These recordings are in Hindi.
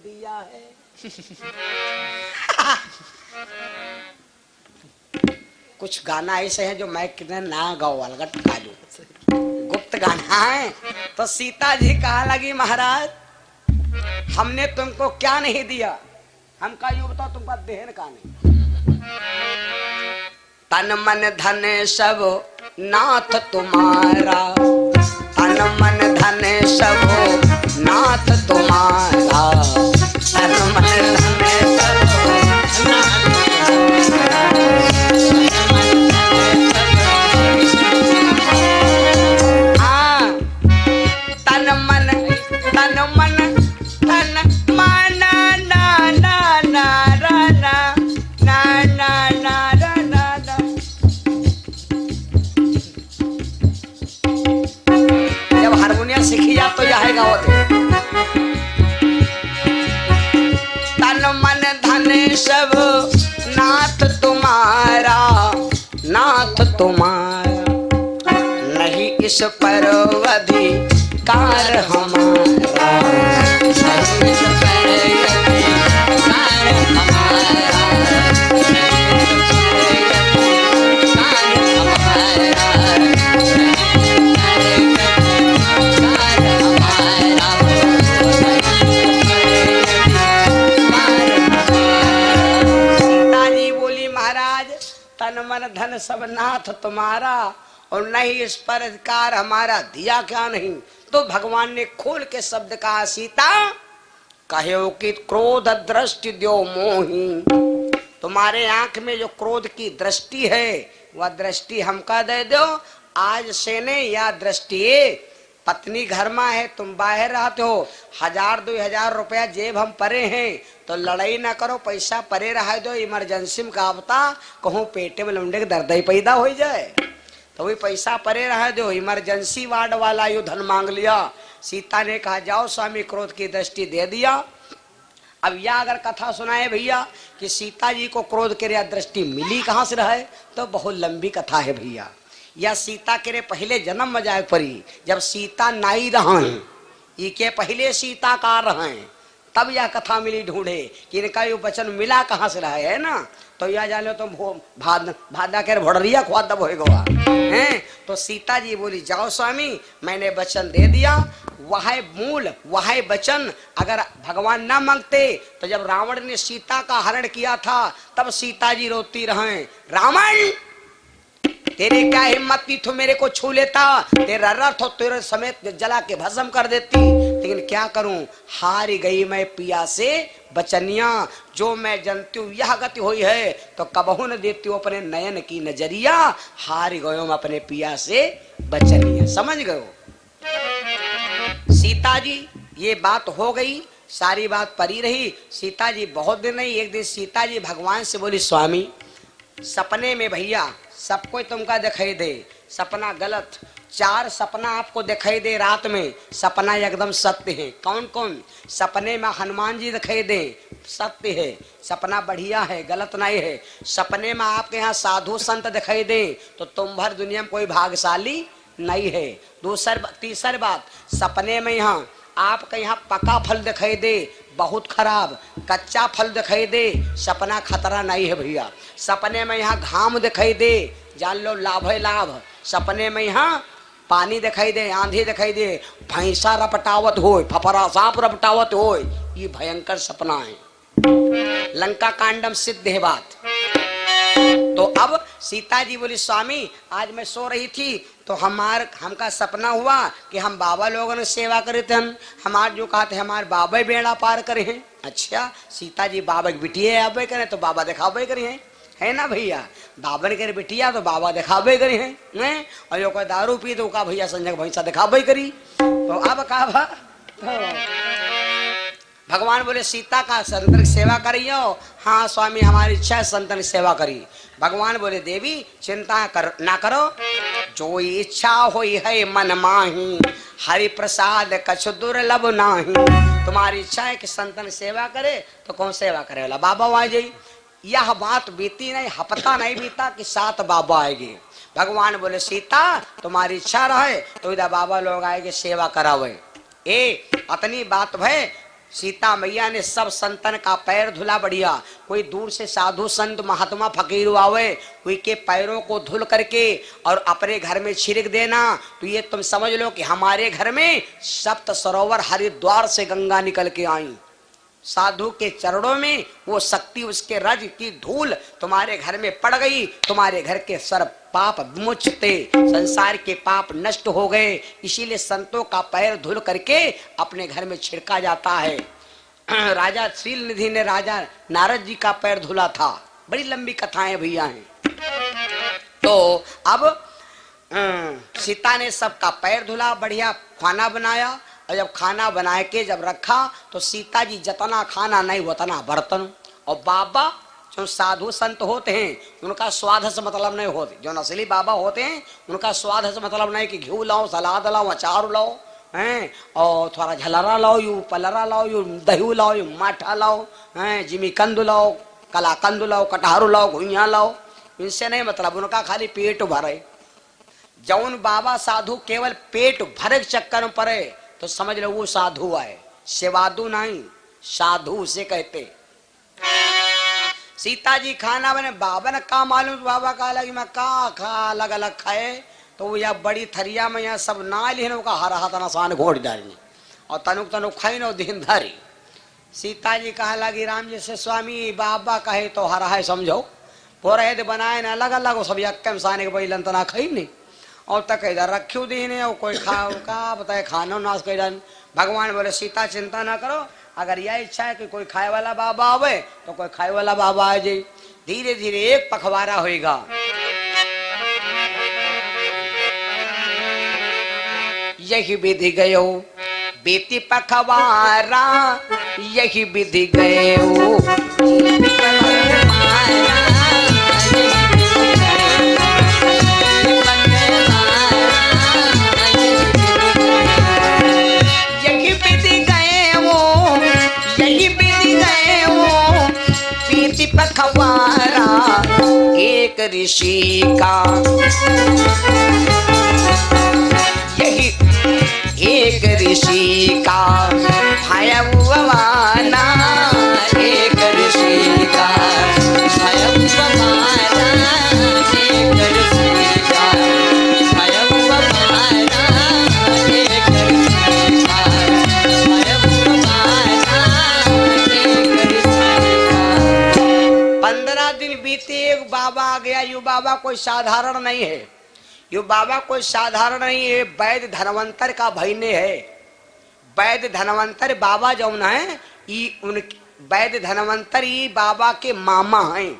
दिया है। कुछ गाना ऐसे है जो मैं कितने ना गाओ अलगट कालू, गुप्त गाना है। तो सीता जी कहा लगी महाराज हमने तुमको क्या नहीं दिया, हम का यू बताओ तुमका देहन का नहीं। तन मन धन सब नाथ तुम्हारा, तन मन धन सब नाथ तुम्हारा, तन मन धन सब नाथ तन मन धन मन ना ना ना ना ना ना ना ना ना ना। जब हारमोनियम सीखी जा तो यह गावत है। तन मन धन सब नाथ तुम्हारा, नाथ तुम्हारा, नहीं इस पर अधिकार हमारा, नहीं इस पर अधिकार हमारा, सीताजी बोली महाराज तन मन धन सब नाथ तुम्हारा और नहीं इस पर अधिकार हमारा, दिया क्या नहीं। तो भगवान ने खोल के शब्द कहा सीता कहो कि क्रोध दृष्टि द्यो मोही, तुम्हारे आंख में जो क्रोध की दृष्टि है वह दृष्टि हमका दे दो। आज से ने या दृष्टि पत्नी घर में है, तुम बाहर रहते हो, 1000-2000 रुपया जेब हम परे हैं, तो लड़ाई ना करो, पैसा परे रह दो, इमरजेंसी में का बता कहूँ पेटे में लौंडे के दर्द ही पैदा हो जाए, तो वही पैसा परे रह दो। इमरजेंसी वार्ड वाला यू धन मांग लिया। सीता ने कहा जाओ स्वामी क्रोध की दृष्टि दे दिया। अब यह अगर कथा सुनाए भैया कि सीता जी को क्रोध के दृष्टि मिली कहाँ से रहे, तो बहुत लंबी कथा है भैया। या सीता के पहले जन्म में जाए परी, जब सीता नाई रहें, इके पहले सीता कार रहें, तब यह कथा मिली ढूंढे कि इनका ये वचन मिला कहाँ से रहे है ना। तो यह जान लो तुम भादा के भोड़रिया खुआ दब होगा हैं। तो सीता जी बोली जाओ स्वामी मैंने वचन दे दिया, वह मूल वह वचन अगर भगवान ना मांगते तो जब रावण ने सीता का हरण किया था तब सीता जी रोती रहे, रावण तेरे क्या हिम्मत थी तो मेरे को छू लेता, तेरा रथ हो तेरे समेत जला के भस्म कर देती, लेकिन क्या करूं हार गई मैं पिया से बचनिया, जो मैं जानती हूँ यह गति हुई है तो कबहू न देती हूँ अपने नयन की नजरिया, हार गयो मैं अपने पिया से बचनिया। समझ गयो सीता जी, ये बात हो गई, सारी बात परी रही। सीता जी बहुत दिन नहीं, एक दिन सीता जी भगवान से बोली स्वामी सपने में भैया सबको तुमका दिखाई दे, सपना गलत, 4 सपना आपको दिखाई दे रात में, सपना एकदम सत्य है। कौन कौन? सपने में हनुमान जी दिखाई दे, सत्य है, सपना बढ़िया है, गलत नहीं है। सपने में आपके यहाँ साधु संत दिखाई दे तो तुम भर दुनिया में कोई भाग्यशाली नहीं है। तीसरी बात, सपने में यहाँ आपके यहाँ पका फल दिखाई दे बहुत खराब, कच्चा फल दिखाई दे सपना खतरा नहीं है भैया। सपने में यहाँ घाम दिखाई दे जान लो लाभ है लाभ, सपने में यहाँ पानी दिखाई दे, आंधी दिखाई दे, भैंसा रपटावत हो, फफरा सांप रपटावत हो, ये भयंकर सपना है। लंका कांडम सिद्ध है बात। तो अब सीता जी बोली स्वामी आज मैं सो रही थी तो हमका सपना हुआ कि हम बाबा लोगों ने सेवा करे थे, हमारे जो कहा थे हमारे बाबा बेड़ा पार करे हैं। अच्छा सीता जी बाबा की बिटिया आबे करे तो बाबा दिखावे करे हैं, है ना भैया, बाबा ने करे बिटिया तो बाबा दिखावे करे हैं, और जो कोई दारू पी तो का भैया संजय भैंसा दिखावे करी। तो अब कहा भगवान बोले सीता का संतन की सेवा करियो। हाँ स्वामी हमारी इच्छा है संतन की सेवा करी। भगवान बोले देवी चिंता ना करो, जो इच्छा हुई है मन माही, हरि प्रसाद कछु दुर्लभ नाही। तुम्हारी इच्छा है कि संतन की सेवा करे तो कौन सेवा करे वाला बाबा आ जाई। यह बात बीती नहीं, हफ्ता नहीं बीता कि 7 बाबा आएंगे। भगवान बोले सीता तुम्हारी इच्छा रहे तो इधर बाबा लोग आएंगे सेवा करावे। ए अतनी बात भय सीता मैया ने सब संतन का पैर धुला बढ़िया। कोई दूर से साधु संत महात्मा फकीर आवे, कोई के पैरों को धुल करके और अपने घर में छिड़क देना, तो ये तुम समझ लो कि हमारे घर में सप्त सरोवर हरिद्वार से गंगा निकल के आई। साधु के चरणों में वो शक्ति, उसके रज की धूल तुम्हारे घर में पड़ गई, तुम्हारे घर के सर पाप विमुचते, संसार के पाप नष्ट हो गए। इसीलिए संतों का पैर धुल करके अपने घर में छिड़का जाता है। राजा शील निधि ने राजा नारद जी का पैर धुला था। बड़ी लंबी कथाएं भैया हैं। तो अब सीता ने सबका पैर धुला, बढ़िया खाना बनाया, और जब खाना बनाए के जब रखा तो सीता जी जतना खाना नहीं उतना बर्तन। और बाबा जो साधु संत होते हैं उनका स्वाद से मतलब नहीं होते, जो नस्ली बाबा होते हैं उनका स्वाद से मतलब नहीं कि घी लाओ, सलाद लाओ, अचार लाओ हैं, और थोड़ा झलरा लाओ, यू पलरा लाओ, यू दही लाओ, यू माठा लाओ हैं, जिमी कंद लाओ, कलाकंद लाओ, कटहर लाओ, घुइया लाओ, इनसे नहीं मतलब, उनका खाली पेट भरे। जौन बाबा साधु केवल पेट भरे चक्कर में पड़े तो समझ लो वो साधु आए, सेवादु नहीं, साधु उसे कहते। सीता जी खाना बने, बाबा ने कहा मालूम, बाबा कहा लगी मैं कहा खा अलग अलग खाए, तो यह बड़ी थरिया में यहाँ सब ना लिहन का हर हाथ नसान घोट डालने और तनुक तनुक खाई नो दिन धरी। सीता जी कहा लगी राम जी से स्वामी बाबा कहे तो हर है समझो, पोरे बनाए ना अलग अलग सब यक्कम साने के बैलन तना खाई नहीं, और तक इधर रखी दीने और कोई खाओ का बताए खानो नाश कर। भगवान बोले सीता चिंता ना करो, अगर यह इच्छा है कि कोई खाए वाला बाबा आवे तो कोई खाए वाला बाबा आ जाए। धीरे धीरे एक पखवारा होएगा। यही विधि गयो बेटी पखवारा, यही विधि गयो पखवारा एक ऋषि का, यही एक ऋषि का भयवाना, एक ऋषि का भयवाना, एक ऋषि का भयवाना, एक ऋषि का भयवाना, एक ऋषि का। 15 दिन बीते, एक बाबा आ गया। यू बाबा कोई साधारण नहीं है, यू बाबा कोई साधारण नहीं है, वैद्य धनवंतर का भैने है। वैद्य धनवंतर बाबा जो है उन वैद्य धनवंतर ये बाबा के मामा हैं।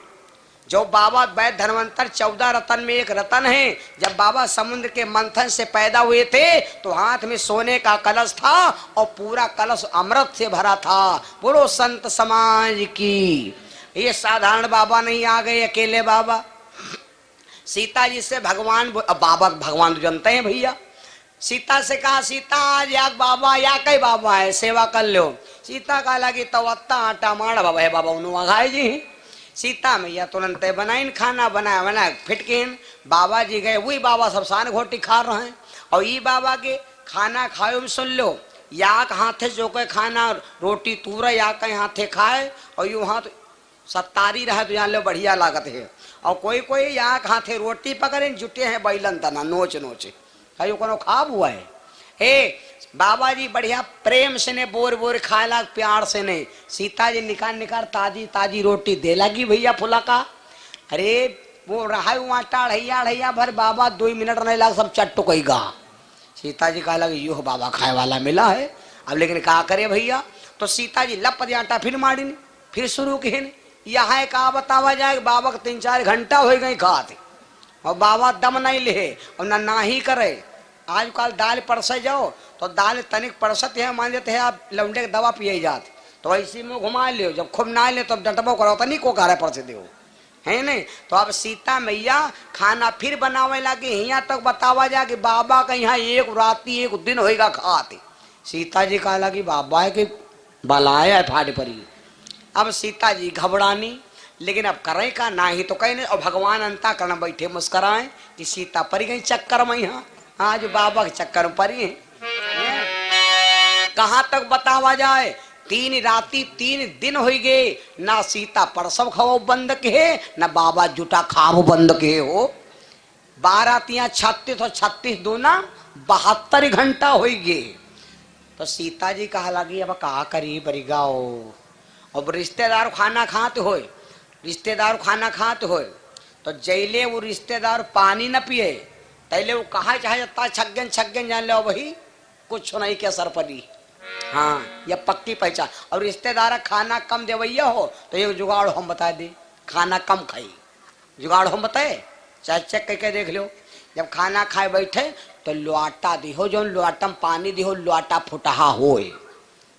जो बाबा वैद्य धनवंतर 14 रतन में एक रतन है। जब बाबा समुद्र के मंथन से पैदा हुए थे तो हाथ में सोने का कलश था और पूरा कलश अमृत से भरा था। बोलो संत समाज की। ये साधारण बाबा नहीं आ गए अकेले बाबा। सीता जी से भगवान, बाबा भगवान तो जानते हैं भैया। सीता से कहा सीता आज या बाबा या कई बाबा है सेवा कर लो। सीता कहा लगी तो आटा माड़ा बाबा है बाबा उन्होंने जी। सीता मैया तुरंत बनाइन खाना बनाया बनाया फिटकिन बाबा जी गए। वही बाबा सब सान घोटी खा रहे हैं और ये बाबा के खाना खाओ भी सुन लो। या हाथे जो के खाना रोटी तूरा या कहीं हाथे खाए और यूं हाथ सत्तारी रहे तो यहाँ लो बढ़िया लागत है। और कोई कोई यहाँ हाथे रोटी पकड़े जुटे हैं बैलन तना नोच नोचे कहीं को खाब हुआ है। हे बाबा जी बढ़िया प्रेम से ने बोर बोर खाए प्यार से ने। सीता जी निकाल निकाल ताजी ताजी रोटी दे लगी भैया फुला का। अरे वो रहा आटा ढैया ढैया भर बाबा 2 मिनट नहीं लग सब चट्टू कही गा। सीता जी कहा लगी यो बाबा खाए वाला मिला है अब लेकिन क्या करे भैया। तो सीता जी लप दे आटा फिर मारी फिर शुरू की यहाँ कहा बतावा जाए बाबा को 3-4 घंटा हो गई खाते और बाबा दम नहीं ले और ना ही करे। आजकल दाल परसे जाओ तो दाल तनिक परसत है मान लेते हैं आप लौंडे की दवा पिए जाते तो ऐसी में घुमा लियो। जब खूब ना ले तब डंटबो करो तो नहीं को कार्य परसे दो है नहीं। तो अब सीता मैया खाना फिर बनावे लगे। यहाँ तक बतावा जा कि बाबा का यहाँ एक राती एक दिन होएगा खाते। सीता जी कहा लगी बाबा है कि बलाया है फाड़ परी। अब सीता जी घबरानी लेकिन अब करें का ना ही तो कहीं नहीं। और भगवान अंता करना बैठे मुस्कराए कि सीता परी गई चक्कर में। यहाँ आज बाबा के चक्कर में परी है। कहाँ तक बतावा जाए तीन राती 3 दिन हो गए, ना सीता परसव खाओ बंद के ना बाबा जुटा खाओ बंद के हो। 12 तिया 36 और 36 दूना 72 घंटा हो गए। तो सीता जी कहा लगी अब का करी बरिगाओ। अब रिश्तेदार खाना खाते हो, रिश्तेदार खाना खाते हो, तो जैले वो रिश्तेदार पानी न पिए तैले वो कहा चाहे जता छगन जान लो वही कुछ नहीं के असर पड़ी। हाँ ये पक्की पहचान। और रिश्तेदार खाना कम देवैया हो तो ये जुगाड़ हम बता दे, खाना कम खाई जुगाड़ हम बताए, चाहे चेक करके देख लो। जब खाना खाए बैठे तो लोटा दिहो, जो लोटा में पानी दिहो लोटा फुटहा होए,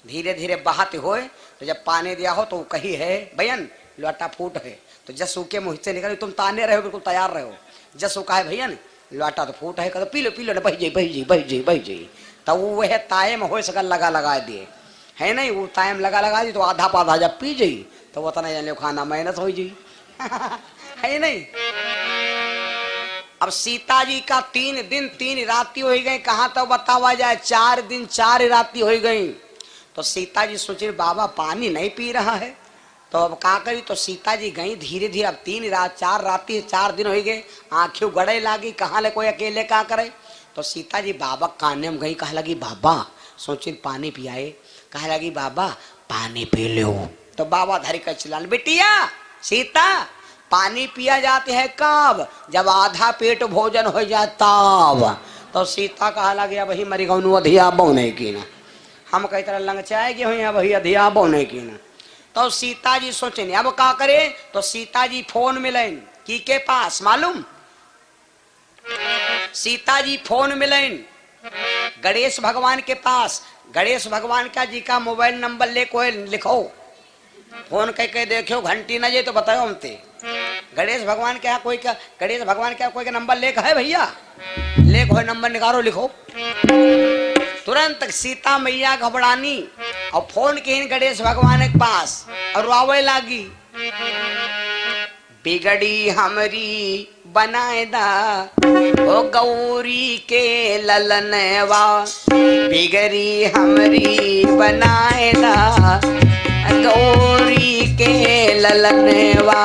धीरे धीरे बहाते होए। तो जब पानी दिया हो तो वो कही है भैयन लोटा फूट है, तो जसू के मुँह से निकल तुम ताने रहे हो बिल्कुल तैयार रहो। जसू कहे भैयन लोटा तो फूट है, पी लो ना, बही जाई। तब वो है तायम हो सका लगा दिए है नहीं, वो तायम लगा दी तो आधा पाधा जब पी जाई तो वो तना जान खाना मेहनत हो जाई है नहीं। अब सीता जी का 3 दिन 3 राती हो गई, कहाँ तक बतावा जाए, 4 दिन 4 राती हो गई। तो सीता जी सोचे बाबा पानी नहीं पी रहा है, तो अब क्या करी। तो सीता जी गई धीरे धीरे, अब 3 रात 4 राती 4 दिन हो गए, आंखें गड़े लागी, कहाँ ले कोई अकेले क्या करे। तो सीता जी बाबा काने में गई, कहा लगी बाबा सोचे पानी पियाए, कहा लगी बाबा पानी पी लो। तो बाबा धरी कर चिल्लान बेटिया सीता पानी पिया जाते हैं कब, जब आधा पेट भोजन हो जाए तब। तो सीता कहा लगे वही मरी गौनु अधिया बौने की ना, हम कई तरह लंगचाएगी हुई वही अधिया बौने की ना। तो सीता जी सोचे अब क्या करे। तो सीता जी फोन मिलन की के पास मालूम, सीता जी फोन मिलन गणेश भगवान के पास। गणेश भगवान का जी का मोबाइल नंबर ले कोई लिखो, फोन कह देखो घंटी न जे तो बताओ हमते। गणेश भगवान क्या कोई का, गणेश भगवान क्या कोई का नंबर लेख है भैया, लेख हो नंबर निकालो लिखो। तुरंत सीता मैया घबरानी और फोन की गणेश भगवान के पास और रोवे लागी, बिगड़ी हमरी बनाए दा ओ गौरी के ललनवा, बिगड़ी हमरी बनाए दा गौरी के ललनवा।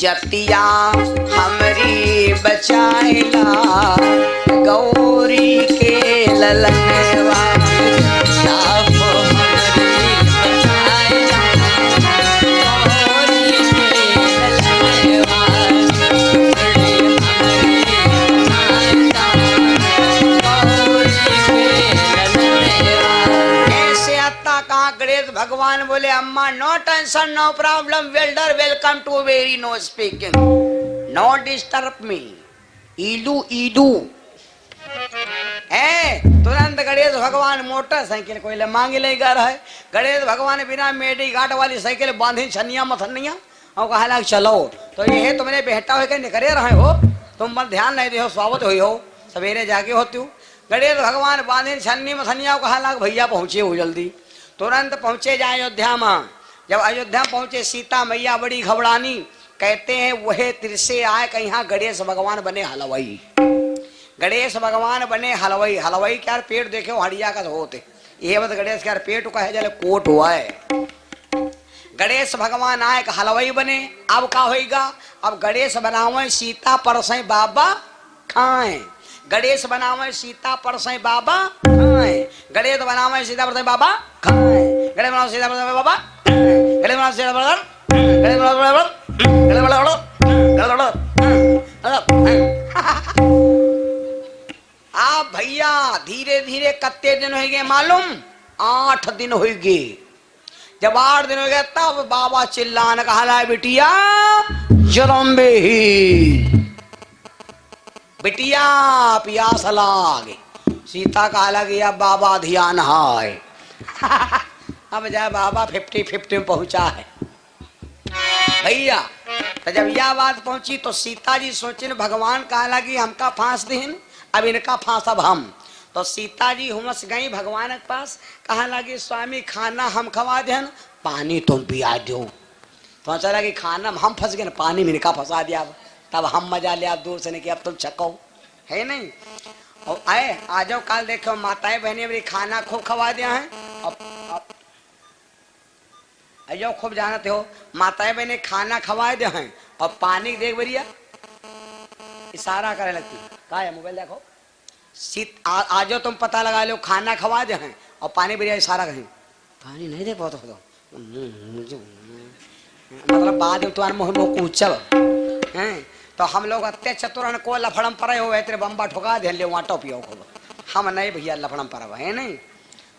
जतिया हमरी बचाइला गौरी के ललनवा, गणेश भगवान बोले अम्मा no tension no problem, welder welcome to very no speaking, no disturb me, ईडू ईडू। तुरंत गणेश भगवान मोटरसाइकिल कोई मांगे ले गा रहा है। गणेश भगवान बिना मेडी घाट वाली साइकिल बांधी छनिया मथनिया और कहा लग चलो। तो ये तुमने बेटा होकर निकले रहे हो, तुम पर ध्यान नहीं दे हो, स्वागत हुई हो सवेरे जाके होती हूँ। गणेश भगवान बांधी छन्नी मथनिया कहा लग भैया पहुंचे हो जल्दी। तुरंत पहुंचे जाए अयोध्या में। जब अयोध्या पहुंचे सीता मैया बड़ी घबरानी, कहते हैं वह तिरसे आए कि यहाँ गणेश भगवान बने हलवाई, गणेश भगवान बने हलवाई। हलवाई क्या पेट देखे हड़िया का होते, ये बस गणेश क्या पेट का है जल कोट हुआ है। गणेश भगवान आए कि हलवाई बने। अब क्या होगा, अब गणेश बनावे सीता परसई बाबा खाए, गणेश बनावे सीता परसई बाबा खाए, गणेश बनावे सीता परसई बाबा खाए, गणेश बनावे सीता परसई बाबा, गणेश बनावे सीता परसई, गणेश बनावे गणेश बनावे। आप भैया धीरे धीरे कत्ते दिन हो गए मालूम, 8 दिन हो गए। जब 8 दिन हो गए तब बाबा चिल्लाने कहा बिटिया जरम्बे ही, बिटिया प्यास लागे। सीता कहा लगी अब बाबा ध्यान हाय अब जाए बाबा 50-50 में पहुंचा है भैया। तो जब यह बात पहुंची तो सीता जी सोचे भगवान कहा लगी हमका फांस दीन, अब इनका फांस अब हम। तो सीता जी हुमस गई भगवान के पास, कहा लगी स्वामी खाना हम खवा देन, पानी तुम पिया दो। तो चला कि खाना हम फंस गए, पानी में इनका फंसा दिया। तब हम मजा लिया दूर से, नहीं कि अब तुम छको है नहीं। और आए आ जाओ काल देखो माताएं बहने मेरी खाना खूब खवा दिया है। अब अयो खूब जानते हो माताएं बहने खाना खवा दे हैं और पानी देख बढ़िया इशारा करे लगती का है मोबाइल देखो आ जाओ तुम पता लगा लो खाना खवा दे हैं और पानी बढ़िया इशारा करें पानी नहीं दे पाओ तो मतलब बाद में तुम्हारे मुँह में कूचब हैं। तो हम लोग अत्य चतुरन को लफड़म पर हो तेरे बम्बा ठुका दे ले वाटो पियो खूब, हम नहीं भैया लफड़म पर है नहीं।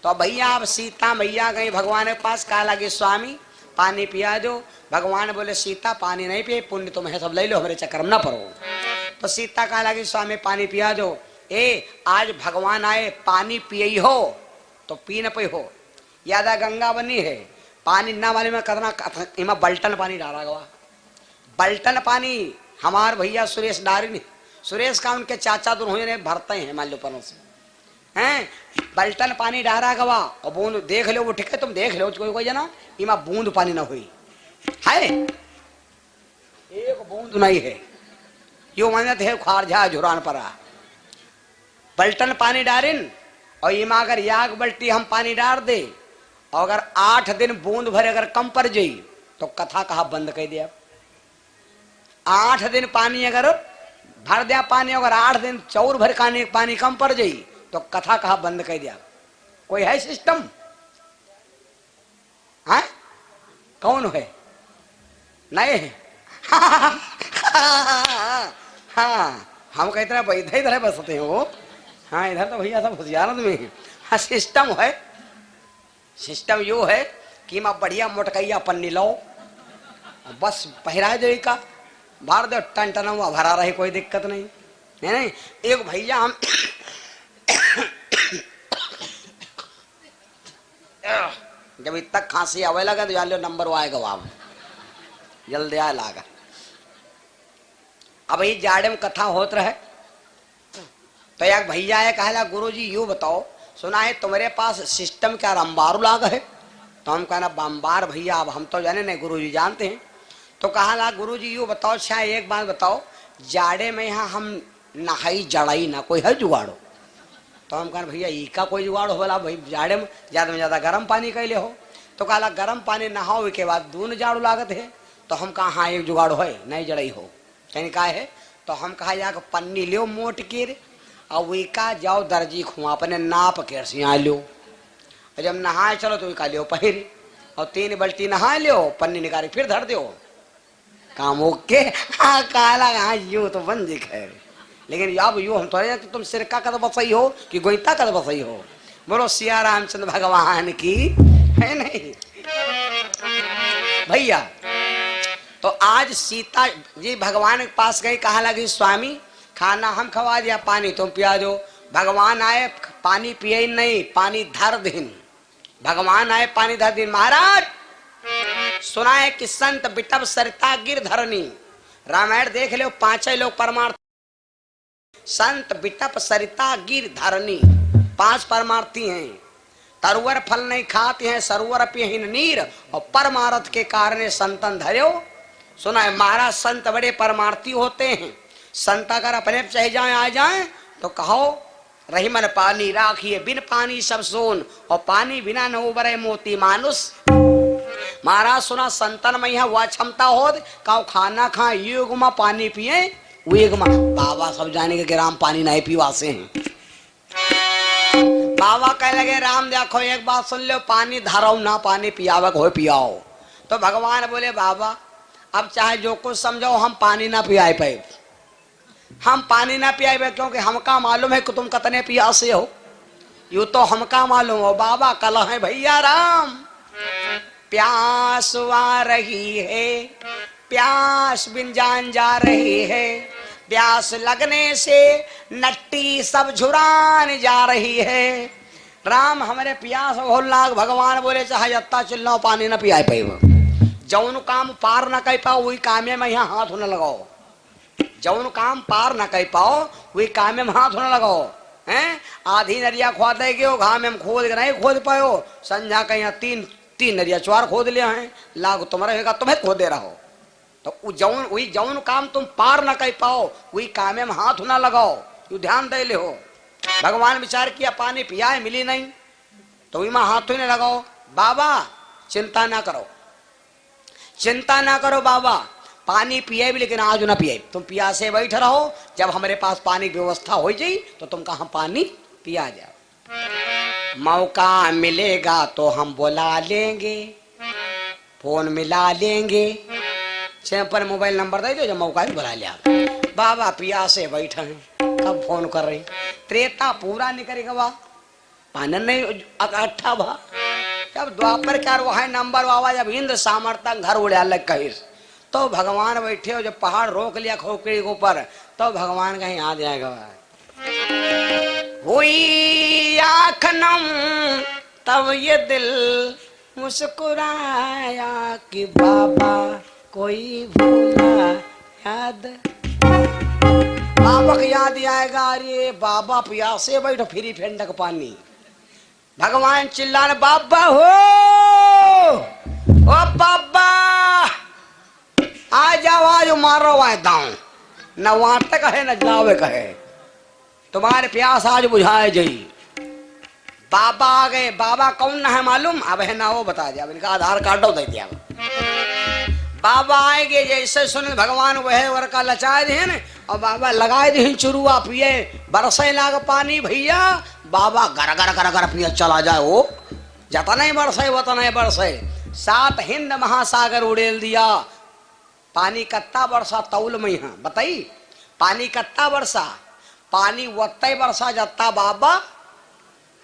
तो भैया अब सीता मैया गई भगवान के पास, कहा लगी स्वामी पानी पिया दो। भगवान बोले सीता पानी नहीं पिए, पुण्य तुम्हें सब ले लो, हमारे चक्कर में ना पड़ो। तो सीता कहा लगी स्वामी पानी पिया दो। आज भगवान आए पानी पियई हो तो पी न पे हो, यादा गंगा बनी है पानी ना वाले में करना इमा बल्टन पानी डाला गवा। बल्टन पानी हमार भैया सुरेश डारी, सुरेश का उनके चाचा दोनों ने भरते हैं मान लो परों से हैं। बल्टन पानी डारा गवा और बूंद देख लो वो ठीक है, तुम देख लो कोई जना इमा बूंद पानी ना हुई है, एक बूंद नहीं है। यो मानते है खारझा झुरान परा बल्टन पानी डारिन और इमा अगर याग बल्टी हम पानी डार दे और अगर 8 दिन बूंद भर अगर कम पड़ जाई तो कथा कहा बंद कर दिया। 8 दिन पानी अगर भर दिया पानी, अगर 8 दिन चौर भर पानी कम पड़ जाई तो कथा कहा बंद कर दिया। कोई है सिस्टम है? कौन है? नहीं है। हाँ हम कहते हैं इधर इधर बसते हैं वो। हाँ इधर तो भैया सब होशियार में। हाँ सिस्टम है, सिस्टम यो है कि मैं बढ़िया मोटकैया पन्नी लो बस पहरा जाए का भर दो टन टन भरा रहे कोई दिक्कत नहीं है। नहीं एक भैया हम जब इतना खांसी आवे लगा तो जान लो नंबर आएगा वहां जल्दी आए लागा। अब ये जाड़े में कथा होत रहे तो एक भैया है कहला गुरु जी यू बताओ सुना है तुम्हारे पास सिस्टम क्या रंबारू लाग है? तो हम कहना बम्बार भैया अब हम तो जाने नहीं गुरु जी जानते हैं। तो कहा ला गुरु जी यू बताओ शायद एक बात बताओ जाड़े में यहाँ हम नहाई जड़ाई ना कोई है जुगाड़ो? तो हम कहना भैया ई का कोई जुगाड़ हो बोला भाई जाड़े में ज्यादा गर्म पानी कैले हो? तो कहा गर्म पानी नहाओ के बाद दून जाड़ू लागत है। तो हम कहा हाँ एक जुगाड़ है नहीं जड़ई हो कहीं का है। तो हम कहा जाकर पन्नी लो मोट के और वीका जाओ दर्जी खुआ अपने नाप के सिया लो और जब नहाए चलो तो वीका लो पहिर और 3 बल्टी नहा लो पन्नी निकाली फिर धर दो काम ओके। हाँ काला हाँ यू तो बन जी खैर, लेकिन अब यू हम थोड़े तो तुम सिरका का तो बसई हो कि गोईता का तो बसई हो। बोलो सिया रामचंद्र भगवान की है नहीं भैया। तो आज सीता जी भगवान के पास गई, कहा लगी स्वामी खाना हम खवा दिया पानी तुम पिया दो। भगवान आए पानी पिए नहीं पानी धर दिन, भगवान आए पानी धर दिन। महाराज सुना है कि संत बिटब सरिता गिर धरनी, रामायण देख लो 5 लोग परमार्थ संत बिटप सरिता गिर धरनी 5 परमार्थी हैं। तरुवर फल नहीं खाते हैं सरोवर पिहीन नीर और परमार्थ के कारण संतन धर्यो। सुना है महाराज संत बड़े परमार्थी होते हैं। संत अगर अपने चाहे जाए आ जाए तो कहो रही मन पानी राखिए बिन पानी सब सोन और पानी बिना न उबरे मोती मानुष। महाराज सुना संतन में यहाँ वह क्षमता हो कहो खाना खाए युग में पानी पिए वेग में। बाबा सब जाने के राम पानी नहीं पीवासे हैं। बाबा कह लगे राम देखो एक बात सुन लो पानी धरो ना पानी पियावक हो पियाओ। तो भगवान बोले बाबा अब चाहे जो कुछ समझो हम पानी ना पियाए पाए, हम पानी ना पियाए क्योंकि हमका मालूम है कि तुम कितने प्यासे हो। यू तो हमका मालूम हो बाबा कल है भैया राम प्यास आ रही है प्यास बिन जान जा रही है, प्यास लगने से नट्टी सब झुरान जा रही है। राम हमारे प्यास बहुत लाग, भगवान बोले चाहे अत्ता चिल्लाओ पानी न पियाए पाइब। जौन काम पार न कर पाओ वही कामे में यहाँ हाथ न लगाओ। जौन काम पार न कर पाओ वही कामे में हाथ न लगाओ। हैं आधी नरिया खोदे के घाम में खोद के नहीं खोद पायो, संझा के यहाँ तीन नरिया चार खोद लिया है, लाग तुम रहेगा तुम्हें खोदे रहो। तो जौन वही जौन काम तुम पार न कर पाओ वही कामे में हाथ न लगाओ, यू ध्यान दे ले हो। भगवान विचार किया पानी पिया है मिली नहीं तो वही में हाथ ही नहीं लगाओ। बाबा चिंता ना करो, चिंता ना करो बाबा, पानी पिए भी लेकिन आज ना पिए, तुम प्यासे बैठ रहो, जब हमारे पास पानी की व्यवस्था हो जाए तो तुम कहाँ पानी पिया जाओ। मौका मिलेगा तो हम बुला लेंगे, फोन मिला लेंगे, पर मोबाइल नंबर दे दो जब मौका भी बुला लिया। बाबा प्यासे बैठे हैं, कब फोन कर रही, त्रेता पूरा नहीं करेगा बा, पानन नहीं इकट्ठा भा, जब द्वापर कार वहां नंबर बाबा, जब इंद्र सामर्थ्य घर उड़े अलग कहिस तो भगवान बैठे हो, जब पहाड़ रोक लिया खोपड़ी के ऊपर तो भगवान कहीं आ जाएगा। हुई आँख नम तब ये दिल मुस्कुराया कि बाबा कोई भूला याद, बाबा की याद आएगा। अरे बाबा प्यासे बैठो फिरी फेंडक पानी, भगवान चिल्लाने बाबा हो, ओ बाबा आ जाओ आज मारो आए दाऊ, न वहां तक है न जावे कहे, तुम्हारे प्यास आज बुझाए जाई। बाबा आ गए, बाबा कौन ना है मालूम, अब है ना वो बता दिया, इनका आधार कार्ड दे दिया। बाबा आएंगे जैसे सुने भगवान वह वर का लचाए दे न, और बाबा लगाए दे चुरुआ पिए, बरसे लाग पानी भैया, बाबा गर गर गर गर पिए चला जाए, वो जता नहीं बरसे वता नहीं बरसे, 7 हिंद महासागर उड़ेल दिया। पानी कत्ता वर्षा तौल में यहाँ बताई, पानी कत्ता वर्षा, पानी वत्ते वर्षा जत्ता बाबा,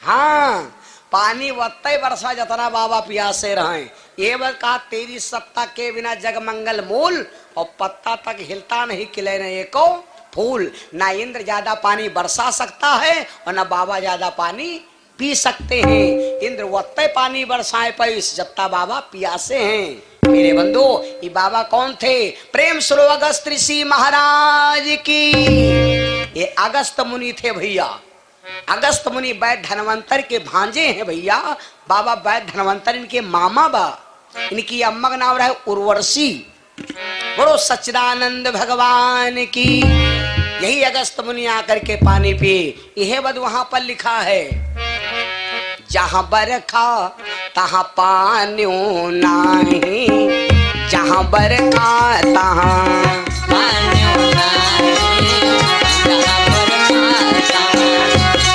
हाँ पानी वत्ते वर्षा जतना बाबा प्यासे रहे। ये बात कहा तेरी सत्ता के बिना जग मंगल मूल, और पत्ता तक हिलता नहीं खिले न एको फूल। ना इंद्र ज्यादा पानी बरसा सकता है और ना बाबा ज्यादा पानी पी सकते हैं। इंद्र वत्ते पानी बरसाए पैस जत्ता बाबा प्यासे हैं। मेरे बंधु ये बाबा कौन थे, प्रेम सुनो अगस्त ऋषि महाराज की। ये अगस्त मुनि थे भैया, अगस्त मुनि वैद्य धनवंतर के भांजे हैं भैया। बाबा वैद्य धनवंतर इनके मामा बा, इनकी अम्मा का नाम रहा है उर्वशी। बड़ो सच्चिदानंद भगवान की। यही अगस्त मुनि आकर के पानी पिए। यह बद वहां पर लिखा है, जहां बरखा तहां पानी नाही, जहां बरखा तहां पानी नाही, जहां बरखा तहां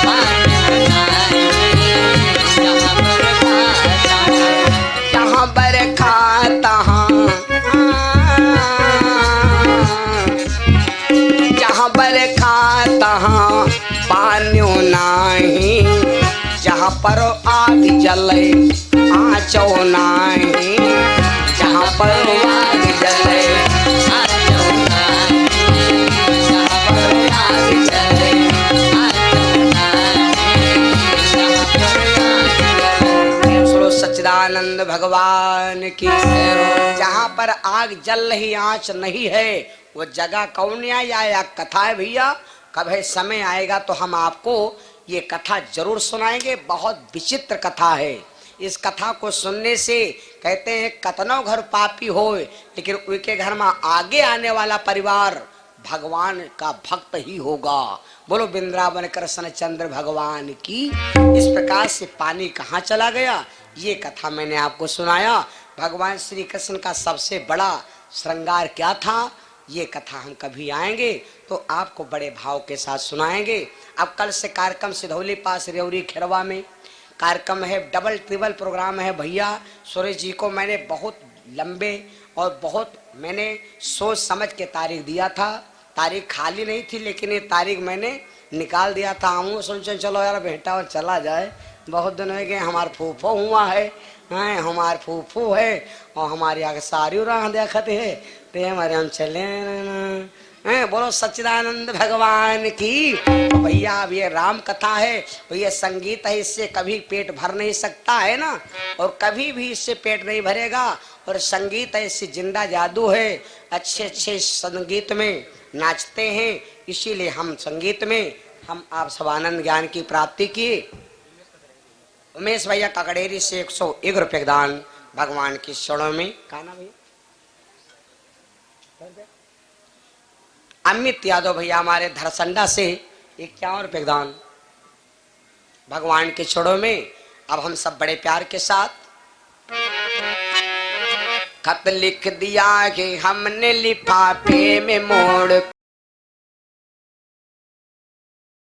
पानी नाही, जहां बरखा तहां, जहां बरखा तहां पानी नाही, जहाँ पर आग जले आँचो नाही, जहाँ पर आग जले आँचो नाही, जहाँ पर आग जले आँचो नाही, जहाँ पर आग जले। सुनो सच्चिदानंद भगवान की। जहाँ पर आग जल रही आँच नहीं है वो जगह कौन या कथा है भैया। कभी समय आएगा तो हम आपको ये कथा जरूर सुनाएंगे। बहुत विचित्र कथा है। इस कथा को सुनने से कहते हैं कतनो घर पापी हो लेकिन उनके घर में आगे आने वाला परिवार भगवान का भक्त ही होगा। बोलो वृंदावन कृष्ण चंद्र भगवान की। इस प्रकार से पानी कहाँ चला गया ये कथा मैंने आपको सुनाया। भगवान श्री कृष्ण का सबसे बड़ा श्रृंगार क्या था ये कथा हम कभी आएंगे तो आपको बड़े भाव के साथ सुनाएंगे। अब कल से कार्यक्रम सिधौली पास रेवरी खिरवा में कार्यक्रम है, डबल ट्रिबल प्रोग्राम है भैया। सुरेश जी को मैंने बहुत लंबे और बहुत मैंने सोच समझ के तारीख दिया था। तारीख खाली नहीं थी लेकिन ये तारीख मैंने निकाल दिया था। हम सोचे चलो यार बेटा और चला जाए, बहुत दिन हो गए। हमारे फूफो हुआ है, हमारे फूफो है और हमारे आगे सारी राह देखते है ते हमारे हम चले बोलो सच्चिदानंद भगवान की। तो भैया अब ये राम कथा है, तो ये संगीत है, इससे कभी पेट भर नहीं सकता है ना, और कभी भी इससे पेट नहीं भरेगा। और संगीत है, इससे जिंदा जादू है। अच्छे अच्छे संगीत में नाचते हैं, इसीलिए हम संगीत में हम आप सब आनंद ज्ञान की प्राप्ति की। उमेश भैया ककड़ेरी से 101 रुपये दान भगवान की चरणों में। कहना भैया अमित यादव भैया हमारे धरसंडा से 51 रुपये दान भगवान के चरणों में। अब हम सब बड़े प्यार के साथ खत लिख दिया कि हमने लिफाफे में मोड़